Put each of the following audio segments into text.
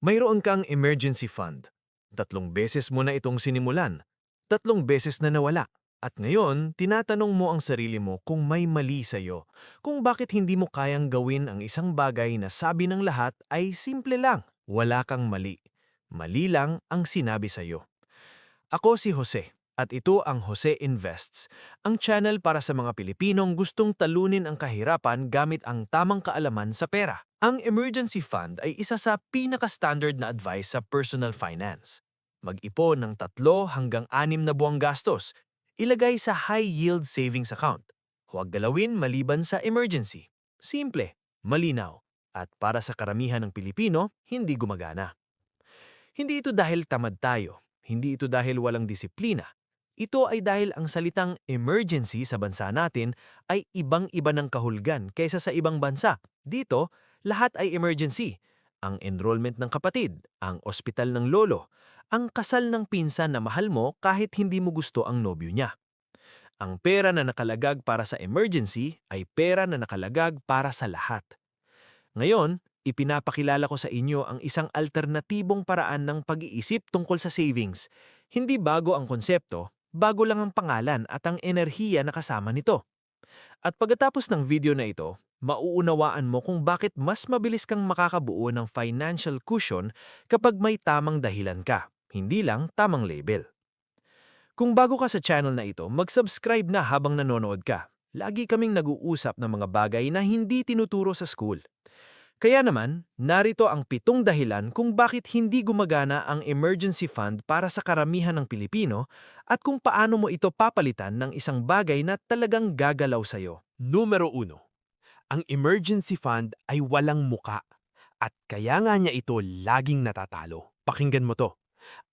Mayroon kang emergency fund. 3 beses mo na itong sinimulan. 3 beses na nawala. At ngayon, tinatanong mo ang sarili mo kung may mali sa'yo, kung bakit hindi mo kayang gawin ang isang bagay na sabi ng lahat ay simple lang. Wala kang mali. Mali lang ang sinabi sa'yo. Ako si Jose, at ito ang Jose Invests, ang channel para sa mga Pilipinong gustong talunin ang kahirapan gamit ang tamang kaalaman sa pera. Ang emergency fund ay isa sa pinaka-standard na advice sa personal finance. Mag-ipon ng 3 hanggang 6 na buwang gastos. Ilagay sa high-yield savings account. Huwag galawin maliban sa emergency. Simple, malinaw, at para sa karamihan ng Pilipino, hindi gumagana. Hindi ito dahil tamad tayo. Hindi ito dahil walang disiplina. Ito ay dahil ang salitang emergency sa bansa natin ay ibang-iba ng kahulugan kaysa sa ibang bansa. Dito, lahat ay emergency. Ang enrollment ng kapatid, ang ospital ng lolo, ang kasal ng pinsan na mahal mo kahit hindi mo gusto ang nobyo niya. Ang pera na nakalagag para sa emergency ay pera na nakalagag para sa lahat. Ngayon, ipinapakilala ko sa inyo ang isang alternatibong paraan ng pag-iisip tungkol sa savings. Hindi bago ang konsepto, bago lang ang pangalan at ang enerhiya na kasama nito. At pagkatapos ng video na ito, mauunawaan mo kung bakit mas mabilis kang makakabuo ng financial cushion kapag may tamang dahilan ka, hindi lang tamang label. Kung bago ka sa channel na ito, mag-subscribe na habang nanonood ka. Lagi kaming nag-uusap ng mga bagay na hindi tinuturo sa school. Kaya naman, narito ang 7 dahilan kung bakit hindi gumagana ang emergency fund para sa karamihan ng Pilipino at kung paano mo ito papalitan ng isang bagay na talagang gagalaw sa'yo. Numero 1. Ang emergency fund ay walang muka at kaya nga niya ito laging natatalo. Pakinggan mo to.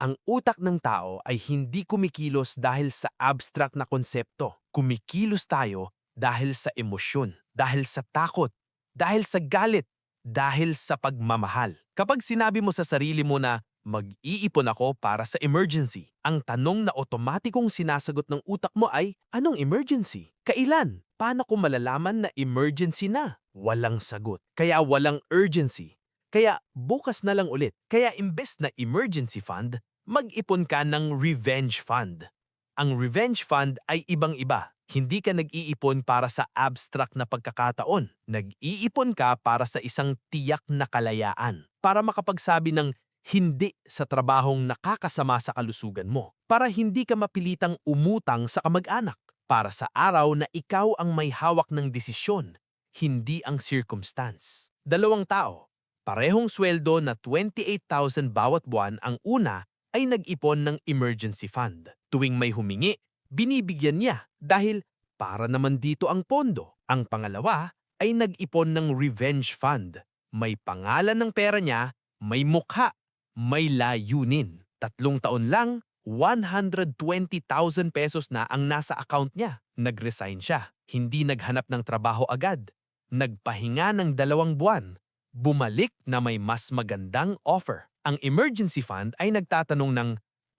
Ang utak ng tao ay hindi kumikilos dahil sa abstract na konsepto. Kumikilos tayo dahil sa emosyon, dahil sa takot, dahil sa galit, dahil sa pagmamahal. Kapag sinabi mo sa sarili mo na mag-iipon ako para sa emergency, ang tanong na otomatikong sinasagot ng utak mo ay, anong emergency? Kailan? Paano ko malalaman na emergency na? Walang sagot. Kaya walang urgency. Kaya bukas na lang ulit. Kaya imbes na emergency fund, mag-ipon ka ng revenge fund. Ang revenge fund ay ibang-iba. Hindi ka nag-iipon para sa abstract na pagkakataon. Nag-iipon ka para sa isang tiyak na kalayaan. Para makapagsabi ng hindi sa trabahong nakakasama sa kalusugan mo. Para hindi ka mapilitang umutang sa kamag-anak. Para sa araw na ikaw ang may hawak ng desisyon, hindi ang circumstance. 2 tao. Parehong sweldo na 28,000 bawat buwan, ang una ay nag-ipon ng emergency fund. Tuwing may humingi, binibigyan niya dahil para naman dito ang pondo. Ang pangalawa ay nag-ipon ng revenge fund. May pangalan ng pera niya, may mukha, may layunin. 3 taon lang, 120,000 pesos na ang nasa account niya. Nag-resign siya. Hindi naghanap ng trabaho agad. Nagpahinga ng 2 buwan. Bumalik na may mas magandang offer. Ang emergency fund ay nagtatanong ng,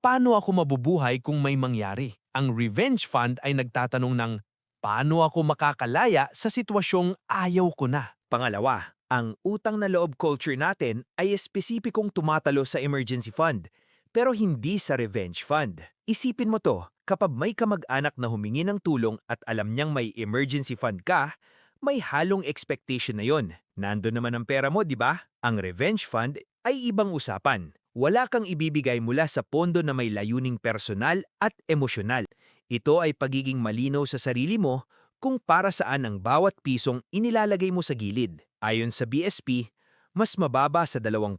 paano ako mabubuhay kung may mangyari? Ang revenge fund ay nagtatanong ng, paano ako makakalaya sa sitwasyong ayaw ko na? Pangalawa, ang utang na loob culture natin ay espesipikong tumatalo sa emergency fund, pero hindi sa revenge fund. Isipin mo to, kapag may kamag-anak na humingi ng tulong at alam niyang may emergency fund ka, may halong expectation na yon. Nandun naman ang pera mo, di ba? Ang revenge fund ay ibang usapan. Wala kang ibibigay mula sa pondo na may layuning personal at emosyonal. Ito ay pagiging malinaw sa sarili mo kung para saan ang bawat pisong inilalagay mo sa gilid. Ayon sa BSP, mas mababa sa 2%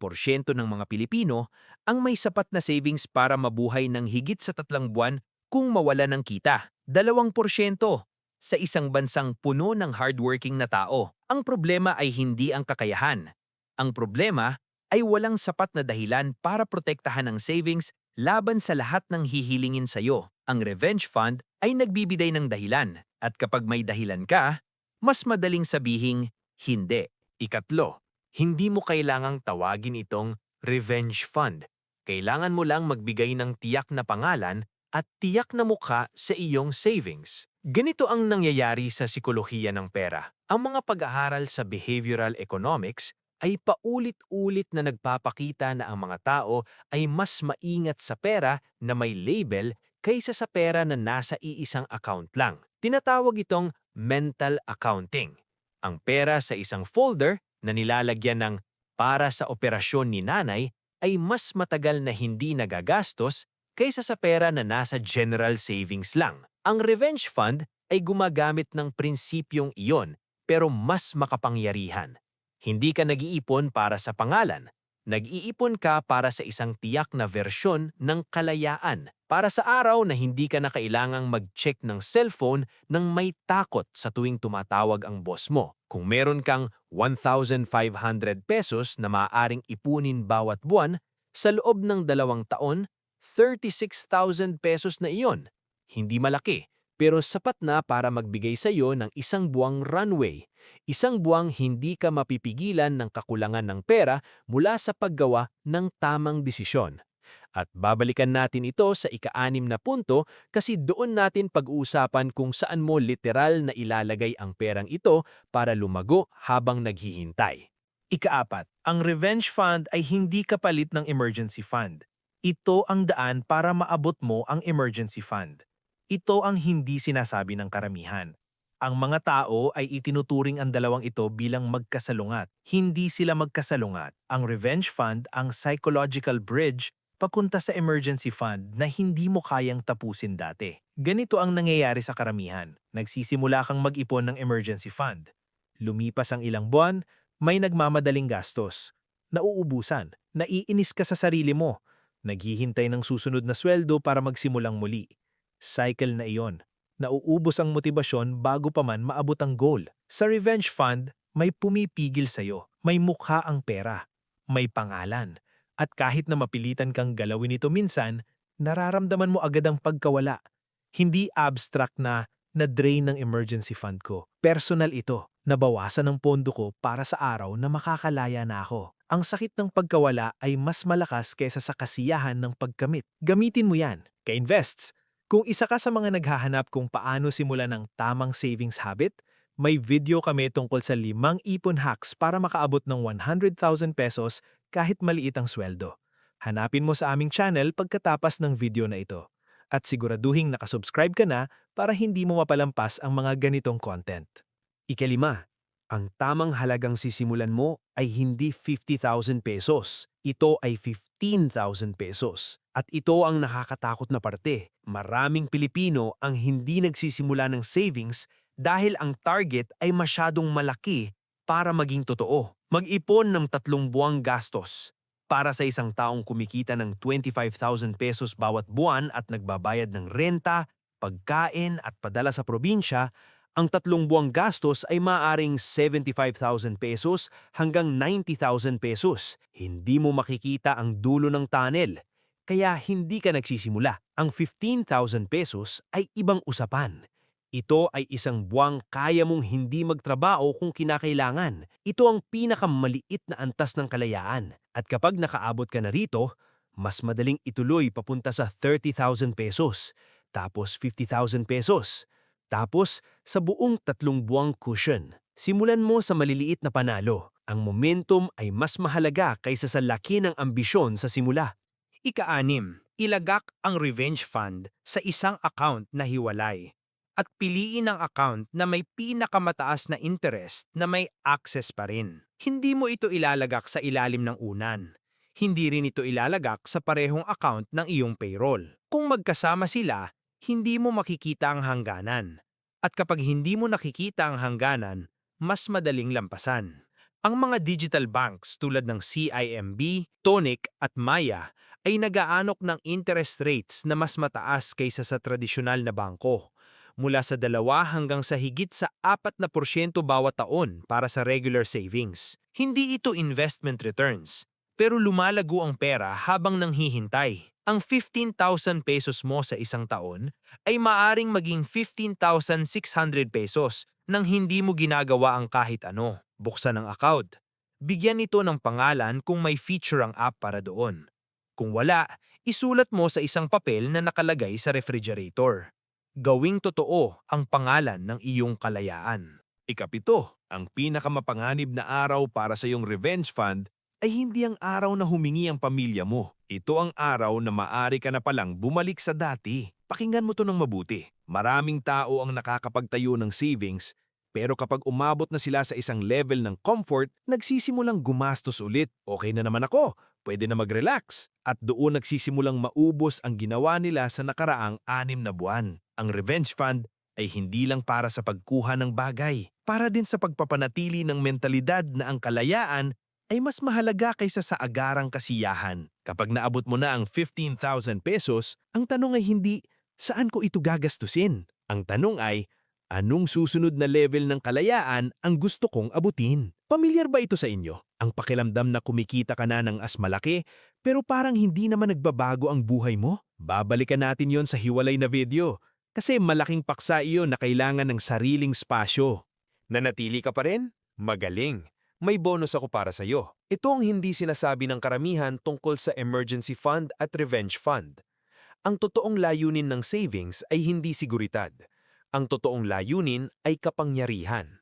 ng mga Pilipino ang may sapat na savings para mabuhay ng higit sa 3 buwan kung mawala ng kita. 2% sa isang bansang puno ng hardworking na tao. Ang problema ay hindi ang kakayahan. Ang problema ay walang sapat na dahilan para protektahan ang savings laban sa lahat ng hihilingin sa'yo. Ang revenge fund ay nagbibigay ng dahilan, at kapag may dahilan ka, mas madaling sabihing hindi. 3, hindi mo kailangang tawagin itong revenge fund. Kailangan mo lang magbigay ng tiyak na pangalan at tiyak na mukha sa iyong savings. Ganito ang nangyayari sa sikolohiya ng pera. Ang mga pag-aaral sa behavioral economics ay paulit-ulit na nagpapakita na ang mga tao ay mas maingat sa pera na may label kaysa sa pera na nasa iisang account lang. Tinatawag itong mental accounting. Ang pera sa isang folder na nilalagyan ng para sa operasyon ni nanay ay mas matagal na hindi nagagastos kaysa sa pera na nasa general savings lang. Ang revenge fund ay gumagamit ng prinsipyong iyon pero mas makapangyarihan. Hindi ka nag-iipon para sa pangalan. Nag-iipon ka para sa isang tiyak na versyon ng kalayaan. Para sa araw na hindi ka na kailangang mag-check ng cellphone nang may takot sa tuwing tumatawag ang boss mo. Kung meron kang 1,500 pesos na maaaring ipunin bawat buwan, sa loob ng 2 taon, 36,000 pesos na iyon. Hindi malaki, pero sapat na para magbigay sa iyo ng isang buwang runway. Isang buwang hindi ka mapipigilan ng kakulangan ng pera mula sa paggawa ng tamang desisyon. At babalikan natin ito sa ika-6 na punto kasi doon natin pag-uusapan kung saan mo literal na ilalagay ang perang ito para lumago habang naghihintay. Ika-4, ang revenge fund ay hindi kapalit ng emergency fund. Ito ang daan para maabot mo ang emergency fund. Ito ang hindi sinasabi ng karamihan. Ang mga tao ay itinuturing ang dalawang ito bilang magkasalungat. Hindi sila magkasalungat. Ang revenge fund ang psychological bridge papunta sa emergency fund na hindi mo kayang tapusin dati. Ganito ang nangyayari sa karamihan. Nagsisimula kang mag-ipon ng emergency fund. Lumipas ang ilang buwan, may nagmamadaling gastos. Nauubusan. Naiinis ka sa sarili mo. Naghihintay ng susunod na sweldo para magsimulang muli. Cycle na iyon. Nauubos ang motibasyon bago pa man maabot ang goal. Sa revenge fund, may pumipigil sa'yo. May mukha ang pera. May pangalan. At kahit na mapilitan kang galawin ito minsan, nararamdaman mo agad ang pagkawala. Hindi abstract na na-drain ng emergency fund ko. Personal ito. Nabawasan ang pondo ko para sa araw na makakalaya na ako. Ang sakit ng pagkawala ay mas malakas kaysa sa kasiyahan ng pagkamit. Gamitin mo yan. Ka-invests. Kung isa ka sa mga naghahanap kung paano simulan ng tamang savings habit, may video kami tungkol sa 5 ipon hacks para makaabot ng 100,000 pesos kahit maliit ang sweldo. Hanapin mo sa aming channel pagkatapos ng video na ito. At siguraduhing nakasubscribe ka na para hindi mo mapalampas ang mga ganitong content. Ika-5, ang tamang halagang sisimulan mo ay hindi 50,000 pesos. Ito ay 15,000 pesos. At ito ang nakakatakot na parte. Maraming Pilipino ang hindi nagsisimula ng savings dahil ang target ay masyadong malaki para maging totoo. Mag-ipon ng 3 buwang gastos. Para sa isang taong kumikita ng 25,000 pesos bawat buwan at nagbabayad ng renta, pagkain at padala sa probinsya, ang 3 buwang gastos ay maaaring 75,000 pesos hanggang 90,000 pesos. Hindi mo makikita ang dulo ng tunnel, kaya hindi ka nagsisimula. Ang 15,000 pesos ay ibang usapan. Ito ay isang buwang kaya mong hindi magtrabaho kung kinakailangan. Ito ang pinakamaliit na antas ng kalayaan. At kapag nakaabot ka na rito, mas madaling ituloy papunta sa 30,000 pesos, tapos 50,000 pesos. Tapos, sa buong 3 buwang cushion. Simulan mo sa maliliit na panalo. Ang momentum ay mas mahalaga kaysa sa laki ng ambisyon sa simula. Ika-6, ilagak ang revenge fund sa isang account na hiwalay. At piliin ang account na may pinakamataas na interest na may access pa rin. Hindi mo ito ilalagak sa ilalim ng unan. Hindi rin ito ilalagak sa parehong account ng iyong payroll. Kung magkasama sila, hindi mo makikita ang hangganan. At kapag hindi mo nakikita ang hangganan, mas madaling lampasan. Ang mga digital banks tulad ng CIMB, Tonic at Maya ay nagaanok ng interest rates na mas mataas kaysa sa tradisyonal na bangko. Mula sa 2 hanggang sa higit sa 4% bawat taon para sa regular savings. Hindi ito investment returns, pero lumalago ang pera habang nanghihintay. Ang 15,000 pesos mo sa isang taon ay maaring maging 15,600 pesos nang hindi mo ginagawa ang kahit ano. Buksan ang account. Bigyan ito ng pangalan kung may feature ang app para doon. Kung wala, isulat mo sa isang papel na nakalagay sa refrigerator. Gawing totoo ang pangalan ng iyong kalayaan. Ikapito, ang pinakamapanganib na araw para sa iyong revenge fund ay hindi ang araw na humingi ang pamilya mo. Ito ang araw na maari ka na palang bumalik sa dati. Pakinggan mo to ng mabuti. Maraming tao ang nakakapagtayo ng savings, pero kapag umabot na sila sa isang level ng comfort, nagsisimulang gumastos ulit. Okay na naman ako, pwede na mag-relax. At doon nagsisimulang maubos ang ginawa nila sa nakaraang 6 na buwan. Ang revenge fund ay hindi lang para sa pagkuha ng bagay, para din sa pagpapanatili ng mentalidad na ang kalayaan ay mas mahalaga kaysa sa agarang kasiyahan. Kapag naabot mo na ang 15,000 pesos, ang tanong ay hindi, saan ko ito gagastusin? Ang tanong ay, anong susunod na level ng kalayaan ang gusto kong abutin? Pamilyar ba ito sa inyo? Ang pakiramdam na kumikita ka na ng as malaki, pero parang hindi naman nagbabago ang buhay mo? Babalikan natin yon sa hiwalay na video. Kasi malaking paksa iyon na kailangan ng sariling spasyo. Nanatili ka pa rin? Magaling. May bonus ako para sa iyo. Ito ang hindi sinasabi ng karamihan tungkol sa emergency fund at revenge fund. Ang totoong layunin ng savings ay hindi seguridad. Ang totoong layunin ay kapangyarihan.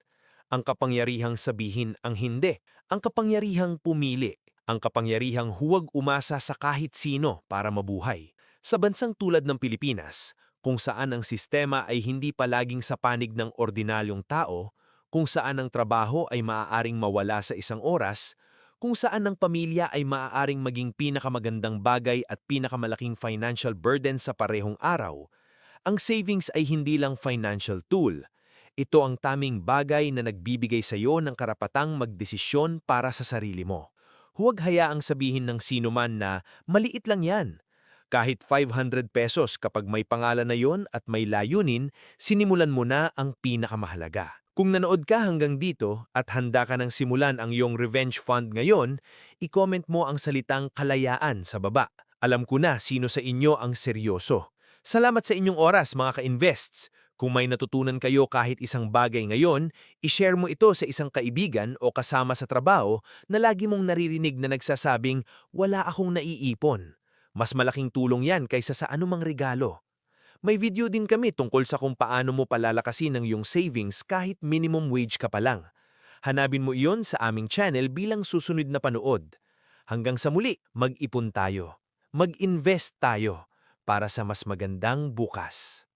Ang kapangyarihang sabihin ang hindi. Ang kapangyarihang pumili. Ang kapangyarihang huwag umasa sa kahit sino para mabuhay. Sa bansang tulad ng Pilipinas, kung saan ang sistema ay hindi palaging sa panig ng ordinaryong tao, kung saan ang trabaho ay maaaring mawala sa isang oras, kung saan ang pamilya ay maaaring maging pinakamagandang bagay at pinakamalaking financial burden sa parehong araw, ang savings ay hindi lang financial tool. Ito ang taming bagay na nagbibigay sa iyo ng karapatang magdesisyon para sa sarili mo. Huwag hayaang sabihin ng sinuman na maliit lang yan. Kahit 500 pesos kapag may pangalan na yon at may layunin, sinimulan mo na ang pinakamahalaga. Kung nanood ka hanggang dito at handa ka nang simulan ang iyong revenge fund ngayon, i-comment mo ang salitang kalayaan sa baba. Alam ko na sino sa inyo ang seryoso. Salamat sa inyong oras mga ka-invests. Kung may natutunan kayo kahit isang bagay ngayon, i-share mo ito sa isang kaibigan o kasama sa trabaho na lagi mong naririnig na nagsasabing, wala akong naiipon. Mas malaking tulong yan kaysa sa anumang regalo. May video din kami tungkol sa kung paano mo palalakasin ang iyong savings kahit minimum wage ka pa lang. Hanapin mo iyon sa aming channel bilang susunod na panood. Hanggang sa muli, mag-ipon tayo. Mag-invest tayo para sa mas magandang bukas.